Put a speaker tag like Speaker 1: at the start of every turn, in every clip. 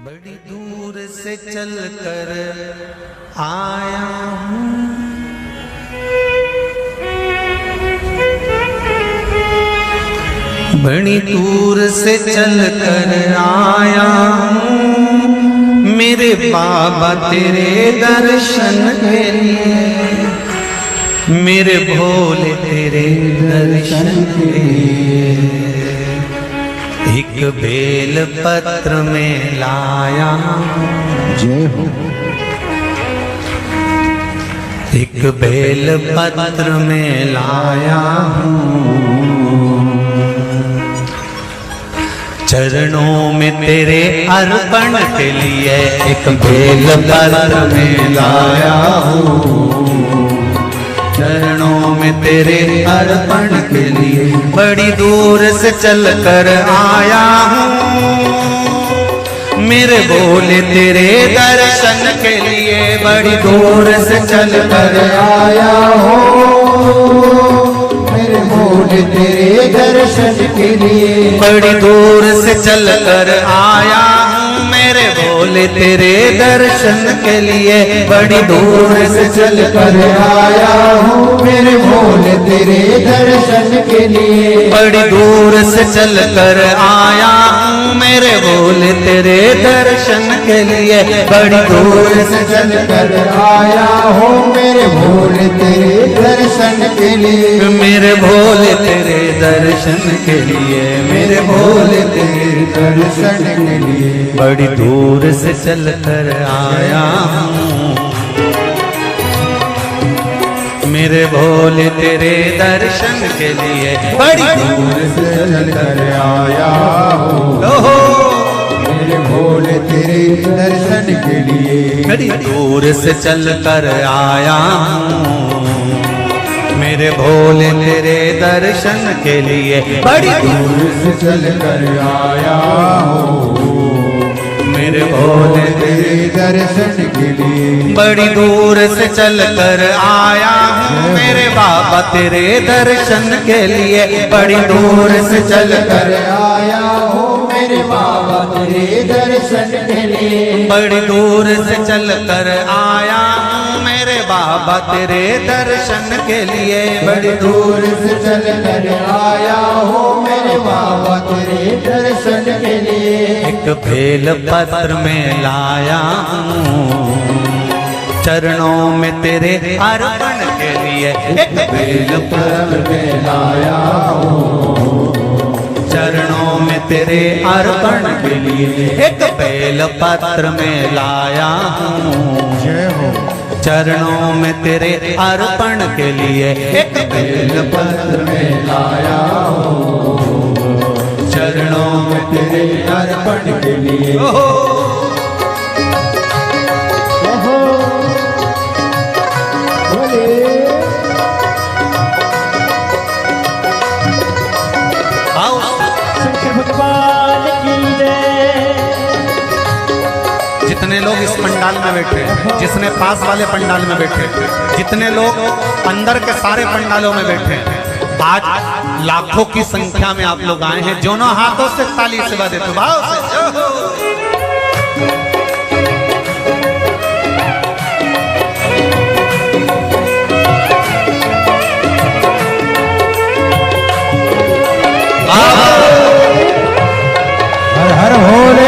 Speaker 1: बड़ी दूर से चल कर आया हूँ, बड़ी दूर से चल कर आया हूँ, मेरे बाबा तेरे दर्शन के लिए, मेरे भोले तेरे दर्शन के लिए। एक बेल पत्र में लाया
Speaker 2: जय हो।
Speaker 1: एक बेल पत्र में लाया हूँ, चरणों में तेरे अर्पण के लिए एक बेल पत्र में लाया हूँ, चरणों में तेरे अर्पण के लिए बड़ी दूर से चल कर आया हूँ, मेरे भोले तेरे दर्शन के लिए बड़ी दूर से चल कर आया हूँ,
Speaker 2: मेरे भोले तेरे दर्शन के लिए
Speaker 1: बड़ी दूर से चल कर आया हूँ, मेरे भोले तेरे दर्शन के लिए बड़ी दूर से चल कर
Speaker 2: आया हूँ, मेरे भोले तेरे दर्शन के लिए
Speaker 1: बड़ी दूर से चल कर आया हूँ, मेरे भोले तेरे दर्शन के लिए बड़ी दूर
Speaker 2: से चल कर आया हूँ, मेरे भोले तेरे दर्शन के लिए
Speaker 1: मेरे भोले तेरे दर्शन के लिए, मेरे भोले तेरे
Speaker 2: दर्शन के लिए
Speaker 1: बड़ी दूर से चल कर आया हूँ, मेरे भोले तेरे दर्शन के लिए बड़ी दूर
Speaker 2: से चल कर आया हूँ,
Speaker 1: ओहो
Speaker 2: मेरे भोले तेरे दर्शन के लिए
Speaker 1: बड़ी दूर से चल कर आया हूँ, मेरे भोले तेरे दर्शन के लिए बड़ी दूर
Speaker 2: से चल कर आया हूँ,
Speaker 1: मेरे भोले
Speaker 2: तेरे दर्शन के लिए
Speaker 1: बड़ी दूर से चल कर आया हूँ, मेरे बाबा तेरे दर्शन के लिए बड़ी दूर से चल कर
Speaker 2: आया हूँ, मेरे बाबा तेरे दर्शन के लिए
Speaker 1: बड़ी दूर से चल कर आया हूँ, मेरे बाबा तेरे दर्शन के लिए बड़ी
Speaker 2: दूर से चल कर आया हूँ, मेरे बाबा तेरे दर्शन के लिए
Speaker 1: एक बेल पत्र में लाया हूँ, चरणों में तेरे अर्पण के लिए एक बेल पत्र
Speaker 2: में लाया हूँ,
Speaker 1: चरणों में तेरे अर्पण के लिए एक बेल पत्र में लाया हूँ,
Speaker 2: जय हो।
Speaker 1: चरणों में तेरे अर्पण के लिए एक बेल
Speaker 2: पत्र में लाया हूँ,
Speaker 1: चरणों में
Speaker 2: तेरे अर्पण के लिए
Speaker 3: भगवान की जय।
Speaker 1: जितने लोग इस पंडाल में बैठे, जिसने पास वाले पंडाल में बैठे, जितने लोग अंदर के सारे पंडालों में बैठे, आज लाखों की संख्या में आप लोग आए हैं, दोनों हाथों से ताली से बजा देते भाव से जय हो।
Speaker 2: हर हर भोले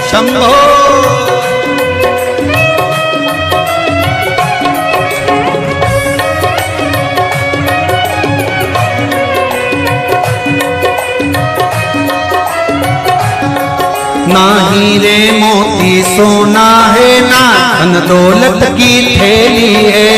Speaker 1: शंभो ना हीरे मोती सोना है, ना धन दौलत की थैली है,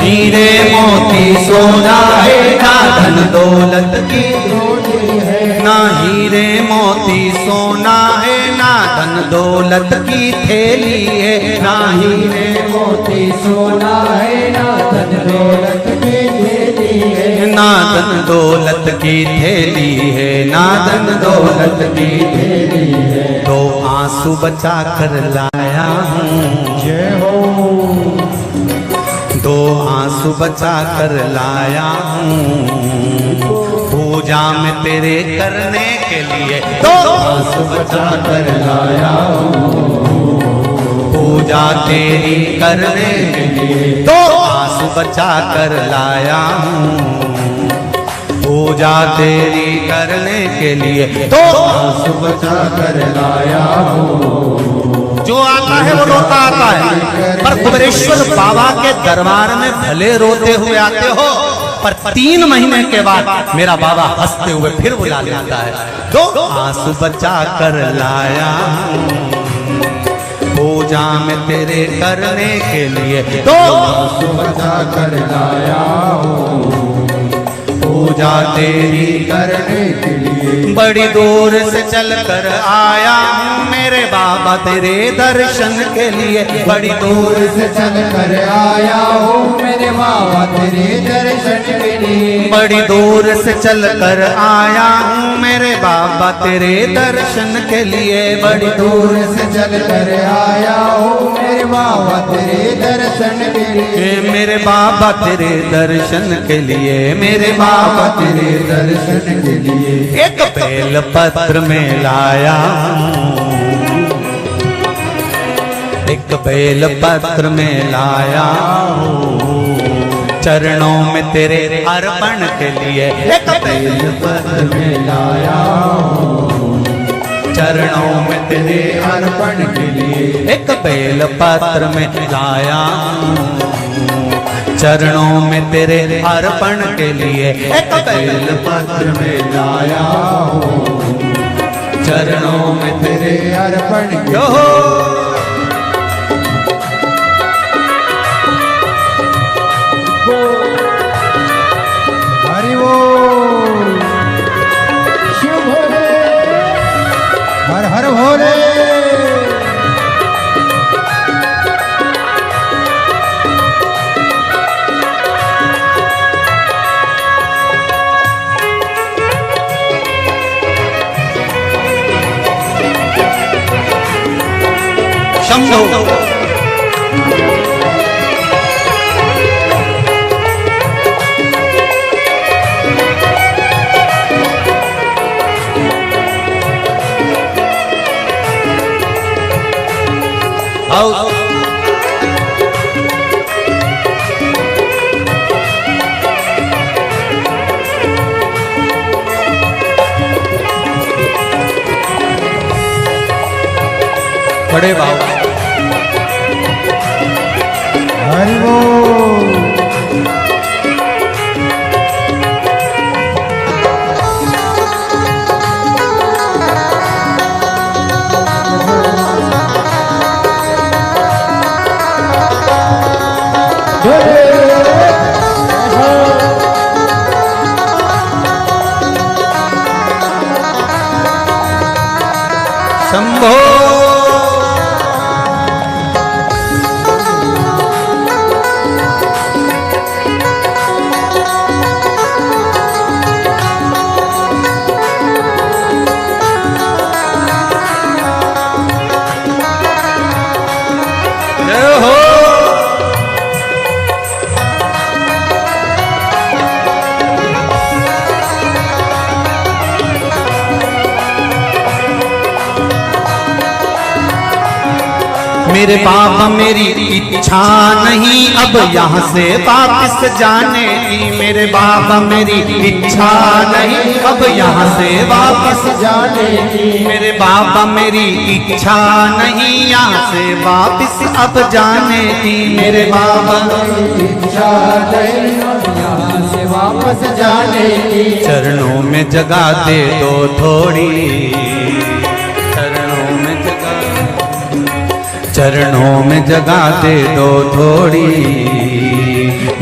Speaker 1: हीरे मोती सोना है, ना धन दौलत की थैली है, ना हीरे मोती सोना है, ना धन दौलत की थैली है, ना हीरे
Speaker 2: मोती सोना है, ना धन
Speaker 1: धन दौलत की थैली है, ना धन दौलत की
Speaker 2: तेरी है।
Speaker 1: तो आंसू बचा कर लाया हूँ,
Speaker 2: जय हो।
Speaker 1: दो आंसू बचा कर लाया हूँ, पूजा में तेरे करने के लिए दो
Speaker 2: आंसू बचा कर लाया हूँ,
Speaker 1: पूजा तेरी करने के लिए दो आंसू बचा कर लाया हूँ, पूजा तेरी करने के लिए दो
Speaker 2: आंसू बचा कर लाया हूँ।
Speaker 1: जो आता है वो रोता आता है, पर कुबेरेश्वर बाबा के दरबार में भले रोते हुए आते हो, पर 3 महीने के बाद मेरा बाबा हंसते हुए फिर बुला लेता है। दो आंसू बचा कर लाया हूँ, पूजा में तेरे करने के लिए दो
Speaker 2: आंसू बचा कर लाया हूँ,
Speaker 1: पूजा तेरी
Speaker 2: करने के लिए।
Speaker 1: बड़ी दूर से चल कर आया हूँ मेरे बाबा तेरे दर्शन के लिए, बड़ी दूर
Speaker 2: से चल कर आया हूँ मेरे बाबा तेरे दर्शन के लिए।
Speaker 1: बड़ी दूर से चल कर आया हूँ मेरे बाबा तेरे दर्शन के लिए, बड़ी
Speaker 2: दूर से चल कर आया हूँ मेरे बाबा तेरे दर्शन के लिए।
Speaker 1: मेरे बाबा तेरे दर्शन के लिए, मेरे बाबा
Speaker 2: तेरे दर्शन के लिए।
Speaker 1: एक बेल पत्र में लाया हूँ, एक बेल पत्र में लाया हूँ, चरणों में तेरे अर्पण के लिए एक बेल पत्र में लाया हूँ, चरणों में तेरे
Speaker 2: अर्पण के लिए।
Speaker 1: एक बेल पत्र में लाया हूँ, चरणों में तेरे अर्पण के लिए एक बेल पत्र में
Speaker 2: लाया हूँ,
Speaker 1: चरणों में
Speaker 2: तेरे अर्पण के
Speaker 1: जो
Speaker 2: हरि बोल। शिव भोले, हर हर भोले।
Speaker 1: शंभो आओ बड़े बाबा
Speaker 2: हरि बोल।
Speaker 1: शंभो जय हो मेरे बाबा मेरी इच्छा नहीं अब यहाँ से वापस जाने की, मेरे बाबा मेरी इच्छा नहीं अब यहाँ से वापस
Speaker 2: जाने की।
Speaker 1: मेरे बाबा मेरी इच्छा नहीं यहाँ से वापस अब जाने की, मेरे बाबा
Speaker 2: इच्छा नहीं यहाँ से वापस जाने की।
Speaker 1: चरणों में जगह दे दो थोड़ी, चरणों में जगह, चरणों में जगह दे दो थोड़ी,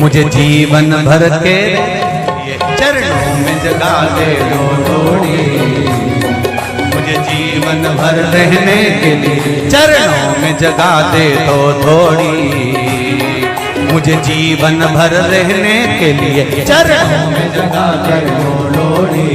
Speaker 1: मुझे जीवन भर के चरणों में जगह दे दो थोड़ी, मुझे जीवन भर रहने के लिए चरणों में जगह दे दो थोड़ी, मुझे जीवन भर रहने के लिए चरणों में
Speaker 2: जगा कर लोड़ी,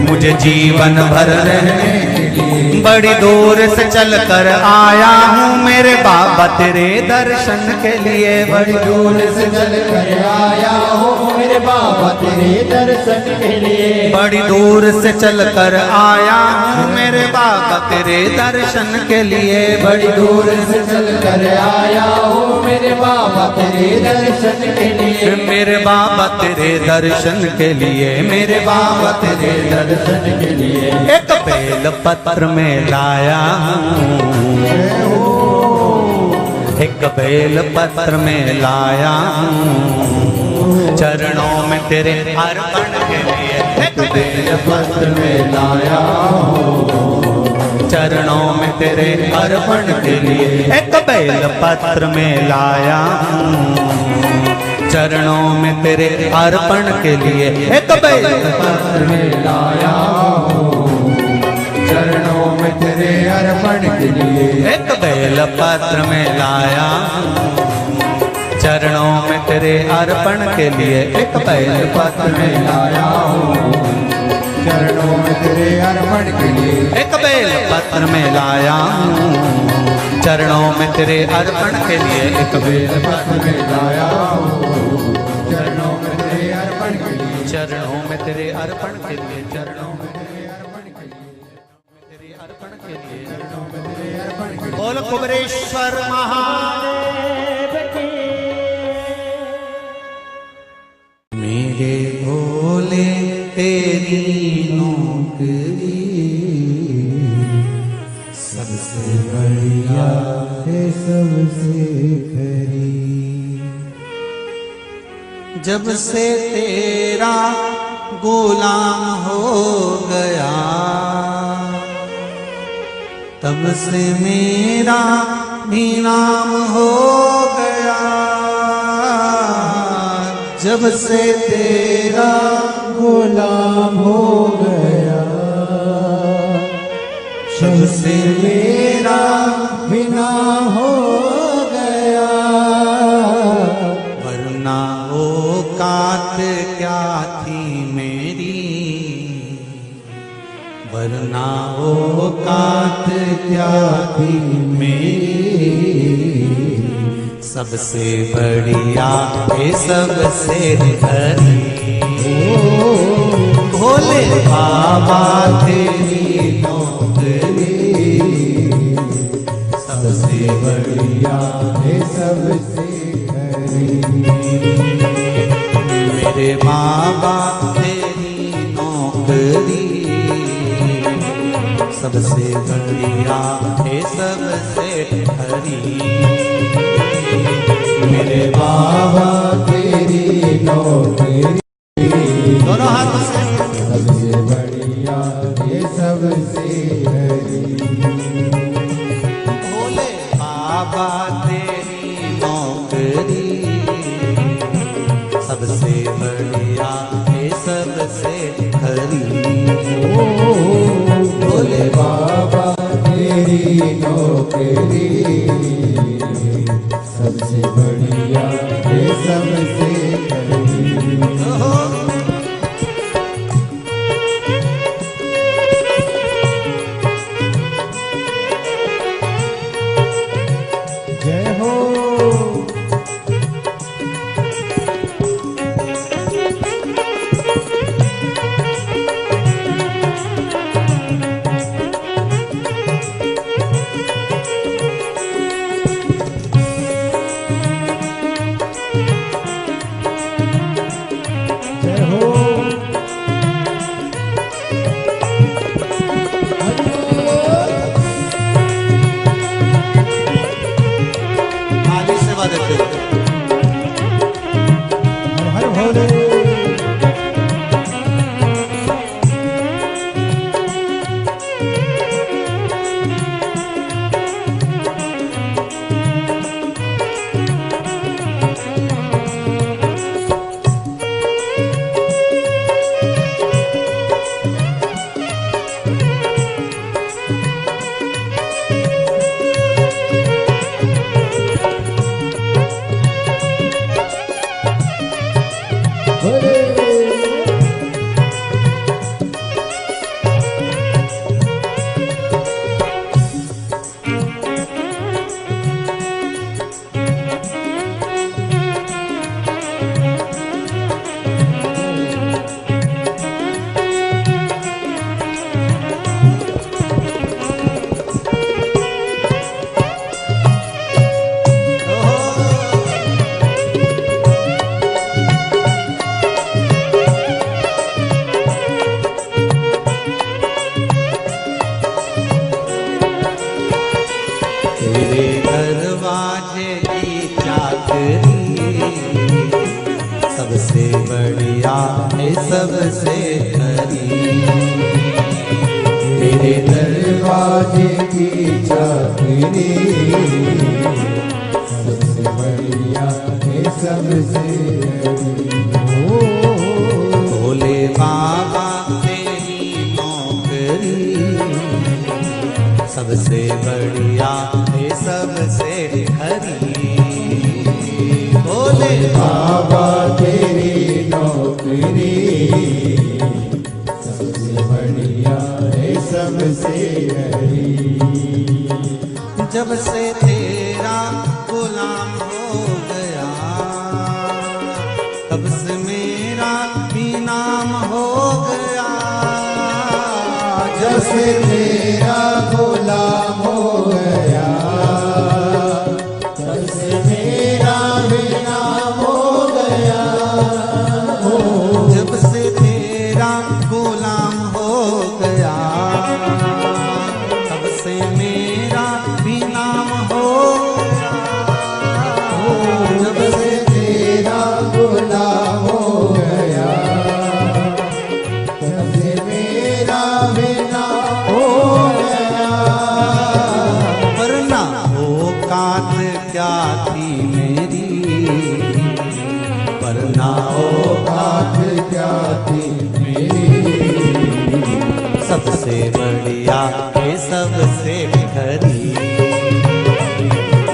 Speaker 1: मुझे जीवन भर रहने के लिए बड़ी दूर से चल कर आया हूँ मेरे बाबा तेरे दर्शन के लिए। बड़ी दूर
Speaker 2: से चल कर आया हूँ मेरे बाबा तेरे दर्शन के लिए।
Speaker 1: बड़ी दूर से चल कर आया हूँ मेरे बाबा तेरे दर्शन के लिए।
Speaker 2: बड़ी दूर से चल कर आया हूँ मेरे बाबा तेरे दर्शन के लिए।
Speaker 1: मेरे बाबा तेरे दर्शन के लिए, मेरे बाबा तेरे
Speaker 2: दर्शन के लिए
Speaker 1: एक बेल पत्र में लाया हूँ, एक बेल पत्र में लाया हूँ चरणों में तेरे अर्पण के लिए। एक बेल
Speaker 2: पत्र में लाया हूँ
Speaker 1: चरणों में तेरे अर्पण के लिए। एक बेल पत्र में लाया हूँ चरणों में तेरे अर्पण के लिए। एक बेल
Speaker 2: पत्र में लाया हूँ चरणों में तेरे अर्पण के लिए।
Speaker 1: एक बेल पत्र में लाया चरणों में तेरे अर्पण के लिए। एक बेल
Speaker 2: पत्र में लाया हूँ चरणों में तेरे अर्पण के लिए।
Speaker 1: एक बेल पत्र में लाया हूँ चरणों में तेरे अर्पण के लिए। एक बेल
Speaker 2: पत्र में लाया हूँ चरणों में तेरे अर्पण के लिए।
Speaker 1: चरणों में तेरे अर्पण के लिए। चरणों में तेरे अर्पण के लिए। तेरे अर्पण के लिए।
Speaker 2: चरणों में तेरे अर्पण के लिए।
Speaker 1: बोल कुबरेश्वर महादेव की। मेरे भोले तेरी नौकरी
Speaker 2: सबसे बढ़िया है सबसे खरी।
Speaker 1: जब से तेरा गुलाम हो गया तब से मेरा भी नाम हो गया। जब से तेरा
Speaker 2: गुलाम हो गया
Speaker 1: जब से
Speaker 2: मेरा बिना हो गया।
Speaker 1: वरना औकात क्या थी मेरी, वरना औकात क्या थी मेरी। सबसे बढ़िया है सबसे हरी। भोले बाबा तेरी नौकरी
Speaker 2: सबसे बढ़िया है सबसे खरी।
Speaker 1: मेरे बाबा तेरी नौकरी सबसे बढ़िया है सबसे हरी। मेरे
Speaker 2: बाबा तेरी नौकरी
Speaker 1: दोनों हाथों से
Speaker 2: सबसे बढ़िया है सबसे हरी।
Speaker 1: भोले बाबा तेरी नौकरी सबसे बढ़िया है सबसे हरी।
Speaker 2: भोले बाबा तेरी नौकरी सबसे बढ़िया है सबसे खरी। जय हो जय हो
Speaker 1: आगे सेवा देते हैं।
Speaker 2: हर हर भोले।
Speaker 1: तेरे दरवाजे की चाकरी सबसे बढ़िया है सबसे खरी।
Speaker 2: तेरे दरवाजे की चाकरी सबसे बढ़िया है सबसे
Speaker 1: भोले बाबा तेरी नौकरी सबसे बढ़िया है सबसे खरी। भोले
Speaker 2: बाबा तेरी नौकरी सबसे बढ़िया है सबसे हरी।
Speaker 1: जब से तेरा गुलाम हो गया तब से मेरा भी नाम हो गया।
Speaker 2: जब से तेरा गुलाम हो गया तब से मेरा भी नाम हो गया।
Speaker 1: जब से तेरा गुलाम हो गया तब से मेरा भी नाम हो गया।
Speaker 2: जब से तेरा गुलाम हो गया तब से मेरा भी नाम हो गया।
Speaker 1: वरना औकात क्या थी मेरी, वरना
Speaker 2: औकात क्या थी मेरी,
Speaker 1: सबसे बढ़िया है सबसे खरी।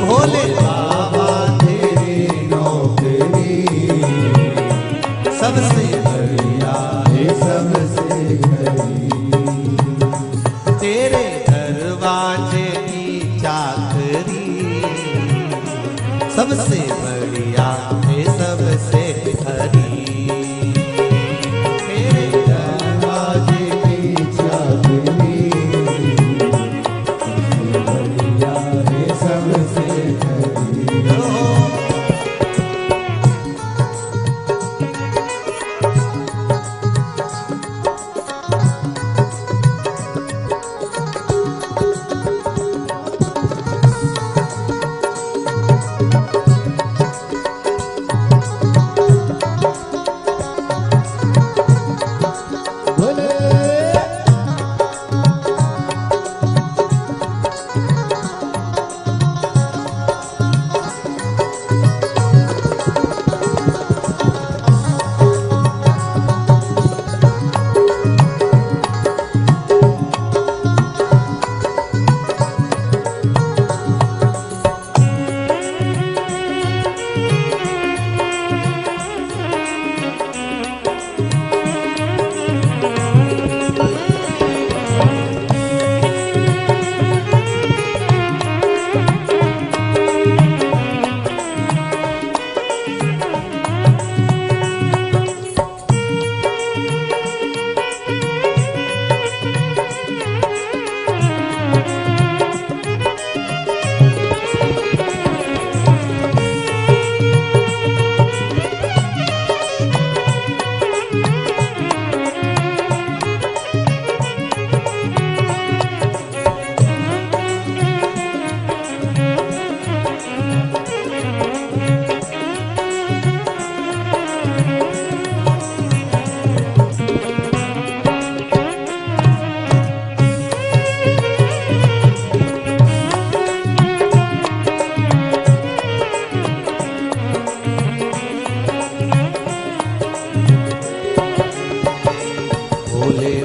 Speaker 1: भोले
Speaker 2: बाबा तेरी नौकरी
Speaker 1: सबसे
Speaker 2: बढ़िया है सबसे खरी।
Speaker 1: तेरे दरवाजे की चाकरी सबसे बढ़िया है सबसे खरी। तेरे
Speaker 2: दरवाजे की चाकरी सबसे बढ़िया है सबसे खरी।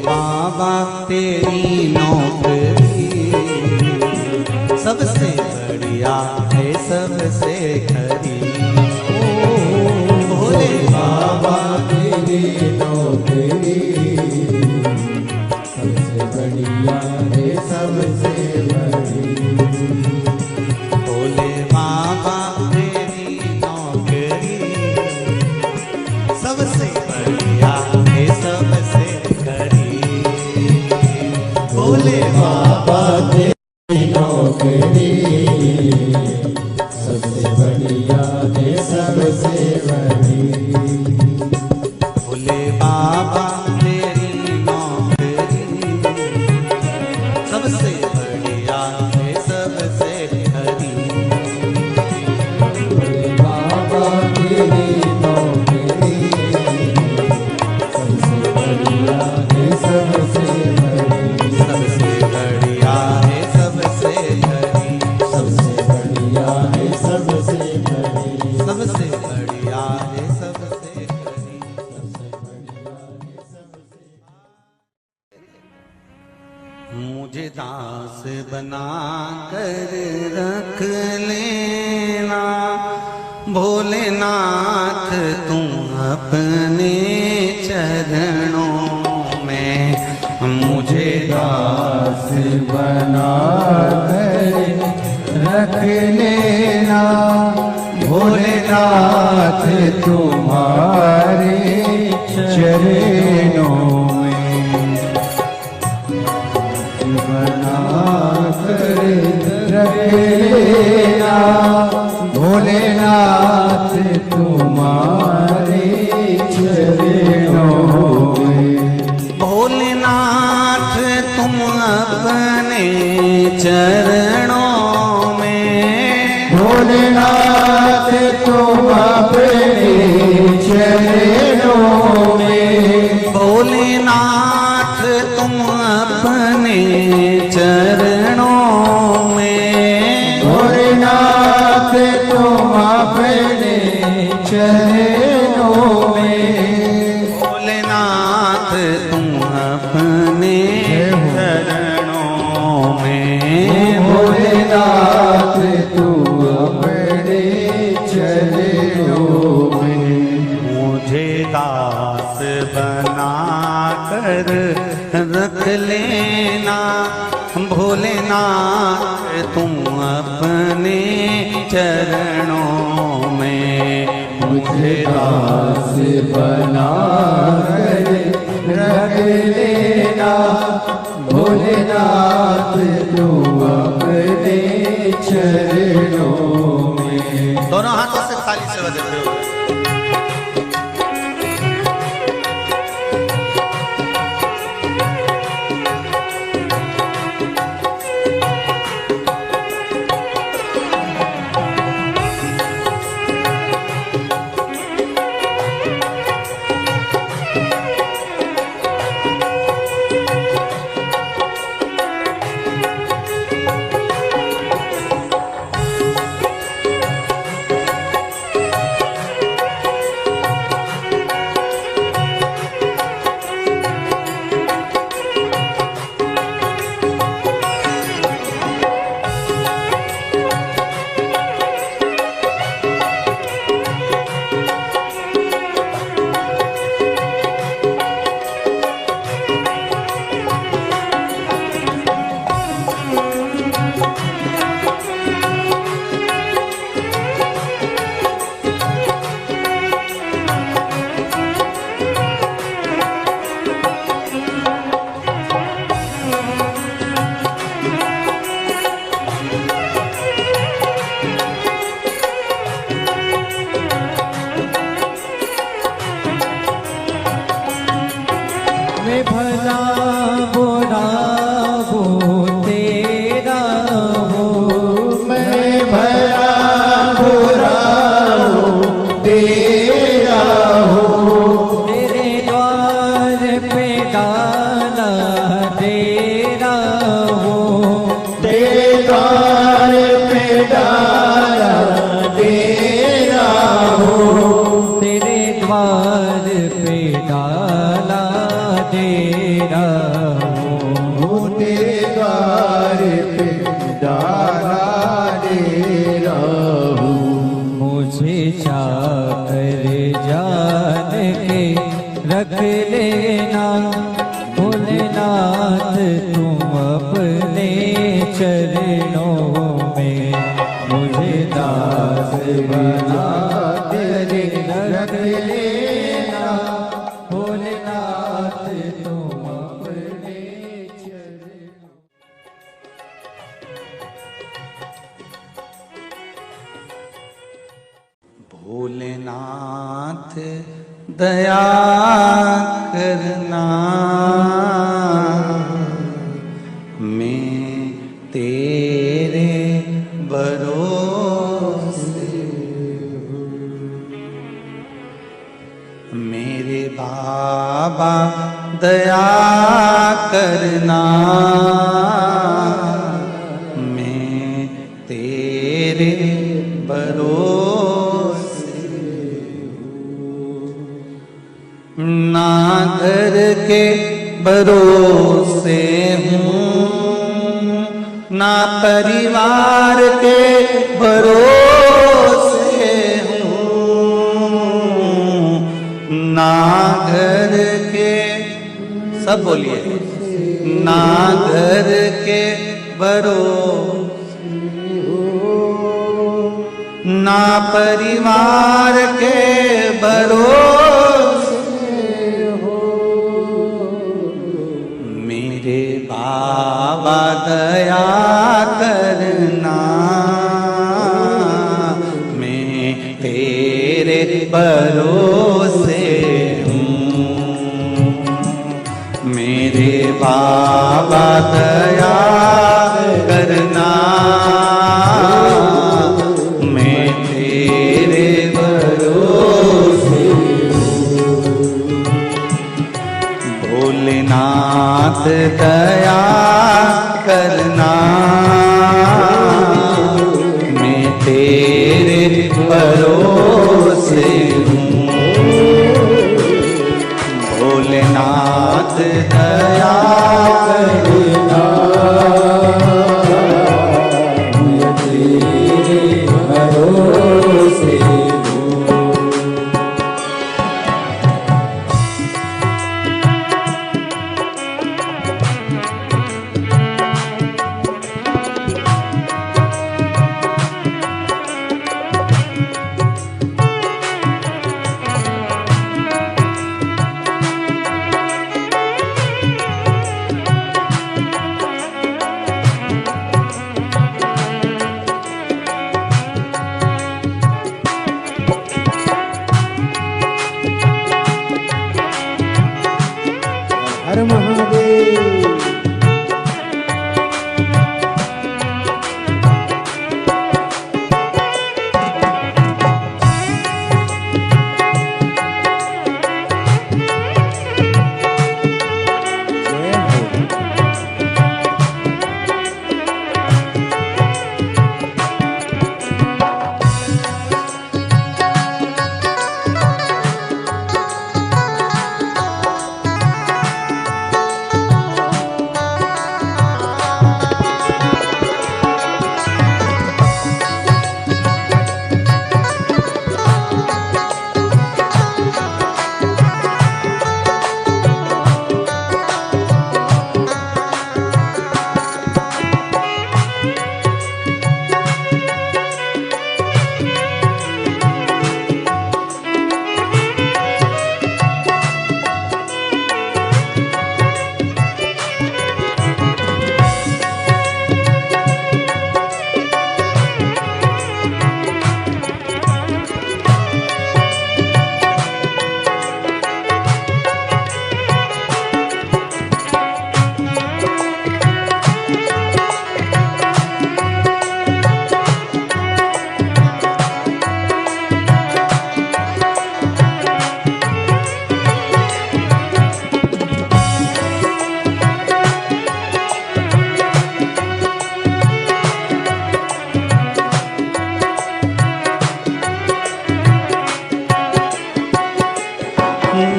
Speaker 1: बाबा तेरी नौकरी सबसे बढ़िया है सबसे खरी। भोले
Speaker 2: बाबा बड़ी।
Speaker 1: भोले बाबा तेरी नौकरी सबसे बढ़िया है सबसे हरी।
Speaker 2: भोले बाबा तेरी नौकरी सबसे बढ़िया है सबसे बड़ी।
Speaker 1: सबसे बढ़िया है सबसे हरी।
Speaker 2: सबसे बढ़िया है सबसे बड़ी।
Speaker 1: सबसे बढ़िया है सबसे हरी। मुझे दास बना कर रख लेना भोलेनाथ तुम अपने चरणों में। मुझे
Speaker 2: दास बना कर रख लेना भोलेनाथ तुम्हारे चरणों में। बना कर रख लेना भोलेनाथ तुम्हारे चरणों में।
Speaker 1: भोलेनाथ तुम अपने चरणों में।
Speaker 2: भोलेनाथ तुम अपने चरणों में।
Speaker 1: भोलेनाथ तुम अपने चरणों में।
Speaker 2: भोलेनाथ तुम अपने चरणों में।
Speaker 1: भोलेनाथ तुम अपने चरणों में।
Speaker 2: भोलेनाथ तुम अपने चरणों में।
Speaker 1: मुझे दास बना कर रख लेना भोलेनाथ तुम अपने चरणों में।
Speaker 2: मुझे दास बना कर रख लेना भोलेनाथ तुम अपने चरणों में।
Speaker 1: दोनों हाथों से ताली से बजाते हो।
Speaker 2: मैं भला बुरा वो तेरा हो। मैं भला बुरा हो तेरा हो। तेरे द्वार पे डाला तेरा हो। तेरे द्वार पे डाला तेरा हो। तेरे द्वार पे डाला तेरा हो। तेरे द्वार पे डाला तेरा हो। मुझे चाकर जान के रख लेना भोलेनाथ तुम अपने चरणों में। मुझे दास बना कर रख लेना भोलेनाथ तुम अपने चरणों।
Speaker 1: भोलेनाथ नाथ दया करना, मैं तेरे भरोसे हूँ। मेरे बाबा दया करना, मैं तेरे भरोसे हूँ। ना घर के भरोसे हूँ, ना परिवार के भरोसे हूँ, ना घर के, सब बोलिए, ना घर के भरोसे हूँ, ना परिवार के भरोसे हो। मेरे बाबा दया करना, मैं तेरे भरोसे हूँ। मेरे बाबा दया करना, मैं तेरे भरोसे हूँ। भोलेनाथ दया करना, मैं तेरे भरोसे हूँ। भोलेनाथ दया करना, मैं तेरे भरोसे हूँ।
Speaker 3: हर महादेव।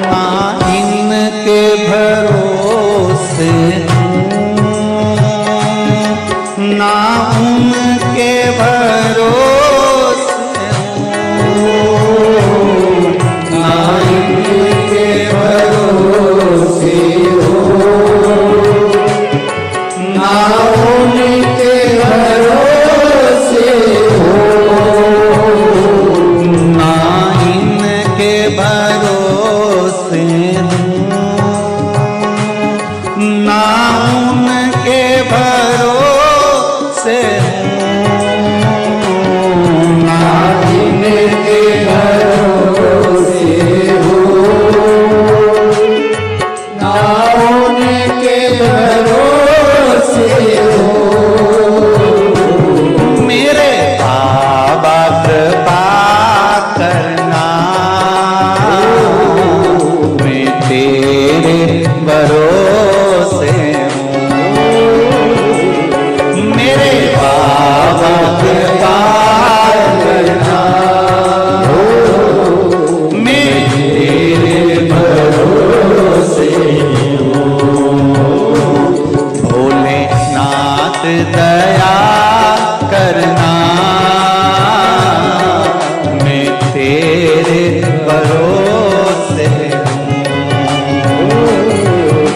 Speaker 1: ना उनके भरोसे हूँ, ना इनके भरोसे हूँ, ना उनके भरोसे हूँ, ना इनके भरोसे हूँ। भरोसे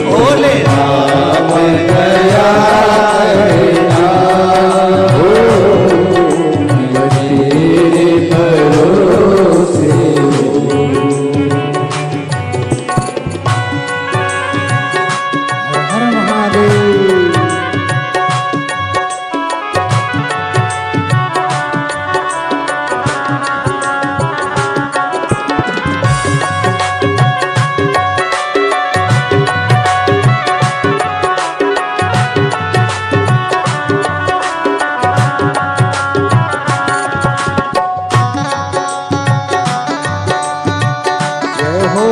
Speaker 1: बोले राम गया
Speaker 2: तेरे भरोसे
Speaker 3: हर महादेव। जय हो।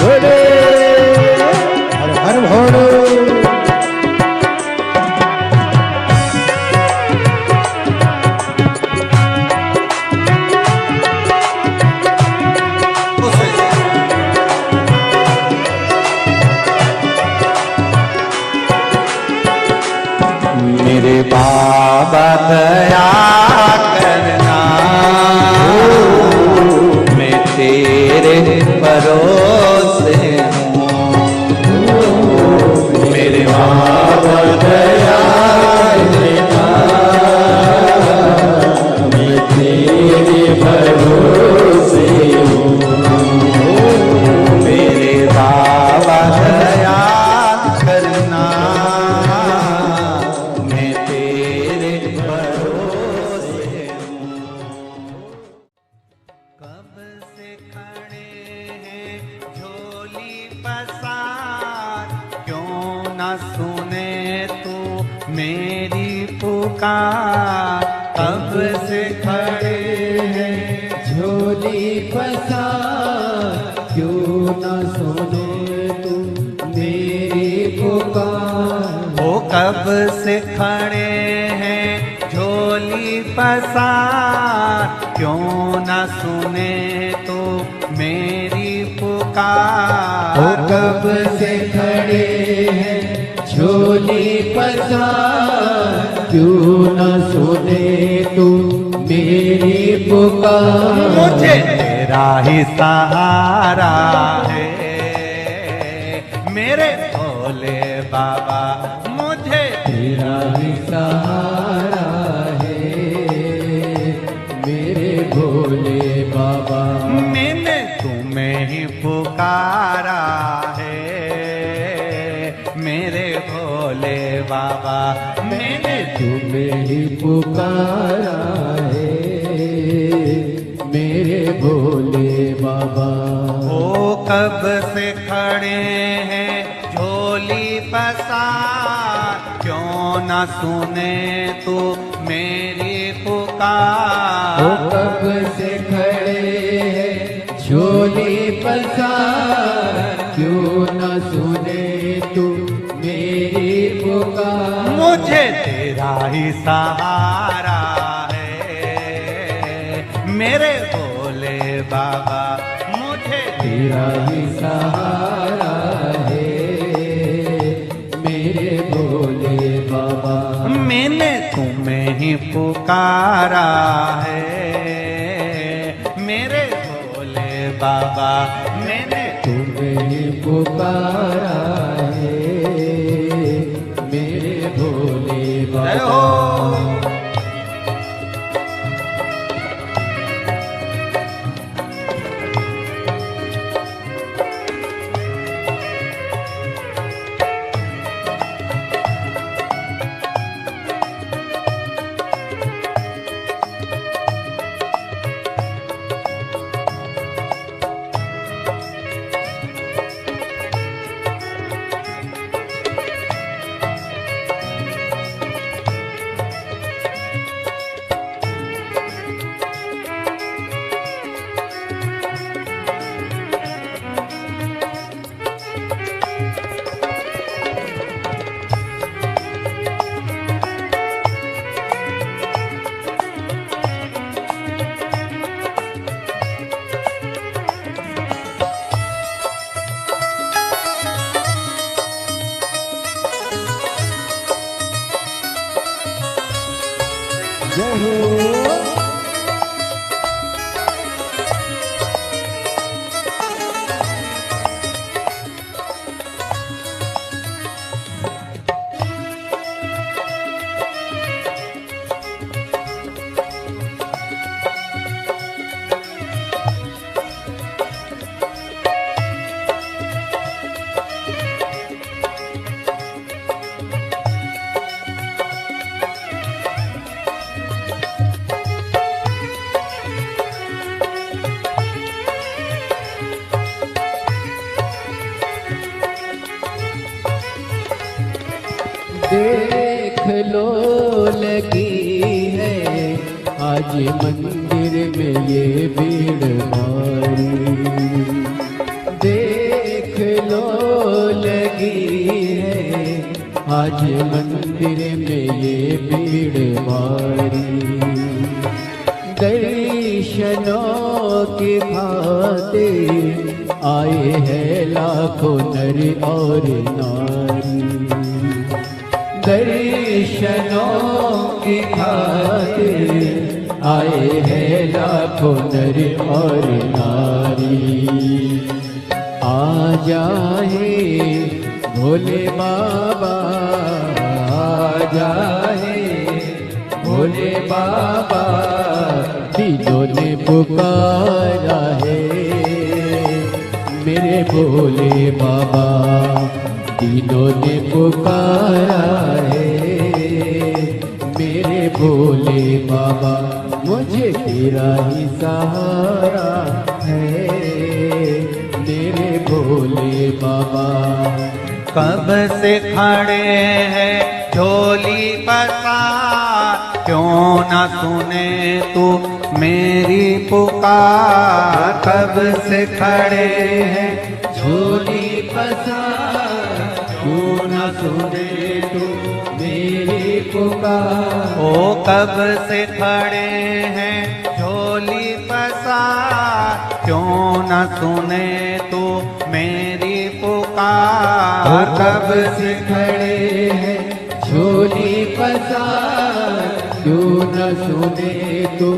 Speaker 3: बोले हर हर भोले।
Speaker 1: मेरे बाबा दया करना मैं तेरे भरोसे हूँ मेरे बाबा दया करना मैं तेरे भरोसे हूँ मेरे बाबा दया करना मैं तेरे भरोसे हूँ। कब से खड़े हैं झोली पसार क्यों न सुने तू मेरी पुकार कब से खड़े हैं
Speaker 2: झोली फसा क्यों न सुने तू मेरी पुकार
Speaker 1: वो कब से खड़े हैं झोली पसार क्यों न सुने तो मेरी पुकार
Speaker 2: वो कब से खड़े हैं झोली फसा क्यों न सुने तू मेरी पुकार
Speaker 1: मुझे तेरा ही सहारा है मेरे भोले बाबा मुझे
Speaker 2: तेरा ही सहारा है मेरे भोले बाबा
Speaker 1: मैंने तुम्हें ही पुकारा है मेरे भोले बाबा मैंने
Speaker 2: तुम्हें ही पुकारा है मेरे भोले बाबा
Speaker 1: वो कब से खड़े हैं झोली पसार क्यों न सुने तू मेरी पुकार
Speaker 2: वो कब से खड़े हैं झोली पसार क्यों न सुने तू मेरी पुकार
Speaker 1: मुझे तेरा ही सहारा है मेरे भोले बाबा मुझे
Speaker 2: तेरा ही सहारा है मेरे भोले बाबा
Speaker 1: मैंने तुम्हें ही पुकारा है मेरे भोले बाबा मैंने
Speaker 2: तुम्हें ही पुकारा है मेरे भोले
Speaker 1: जय
Speaker 2: बाबा
Speaker 1: हो
Speaker 3: जय हो देख लो लगी है आज मंदिर में ये भीड़ भारी। देख लो लगी है आज मंदिर में ये भीड़ भारी। दर्शनों की खातिर आए हैं लाखों नर और नारी। दर्शनों की खातिर आए हैं लाखों नर और नारी। आ जाए भोले बाबा, आ जाए भोले बाबा, तीनों ने पुकारा है मेरे भोले बाबा। तीनों ने पुकारा है मेरे भोले बाबा। मुझे तेरा ही सहारा है मेरे भोले बाबा।
Speaker 1: कब से खड़े हैं झोली पसार, क्यों न सुने तू मेरी पुकार। कब से खड़े हैं झोली पसार, क्यों न सुने तू मेरी पुकार। ओ कब से खड़े हैं झोली पसार, क्यों न सुने तू मेरी पुकार।
Speaker 3: कब से खड़े हैं झोली पसार, क्यों न सुने तू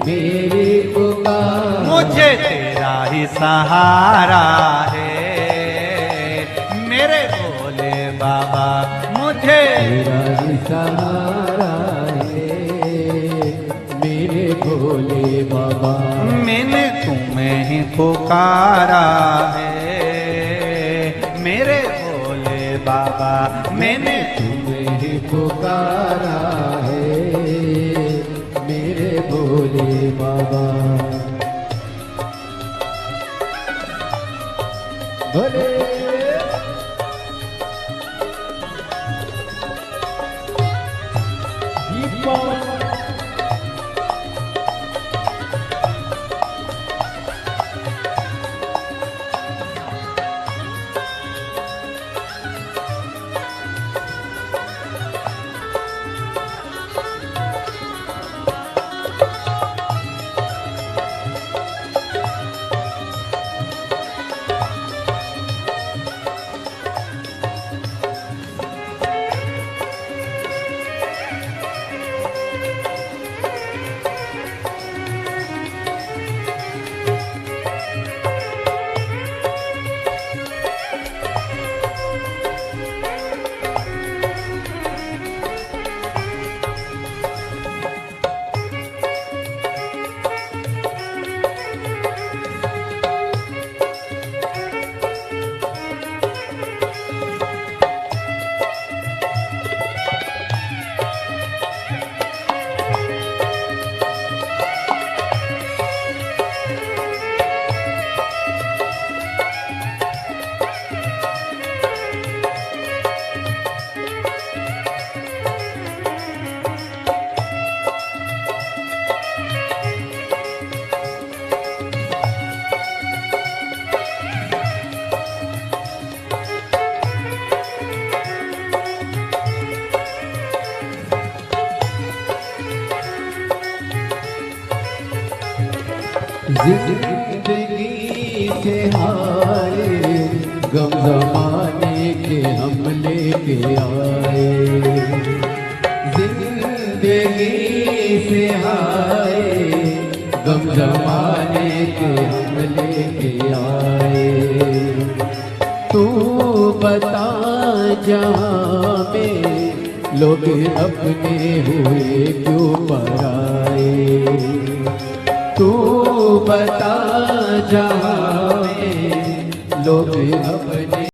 Speaker 3: मेरी पुकार।
Speaker 1: मुझे तेरा ही सहारा है मेरे भोले बाबा। मुझे
Speaker 3: तेरा ही सहारा है मेरे भोले बाबा।
Speaker 1: मैंने तुम्हें ही पुकारा है मेरे भोले बाबा। मैंने
Speaker 3: तुम्हें ही पुकारा है मेरे भोले बाबा। भोले जिंदगी से हारे गम जमाने के हम लेके आए। जिंदगी जिंदगी से हाय गम जमाने के हम लेके आए। तू बता जहाँ में लोग अपने हुए क्यों पराए। तू बता जहाँ में लोग अपने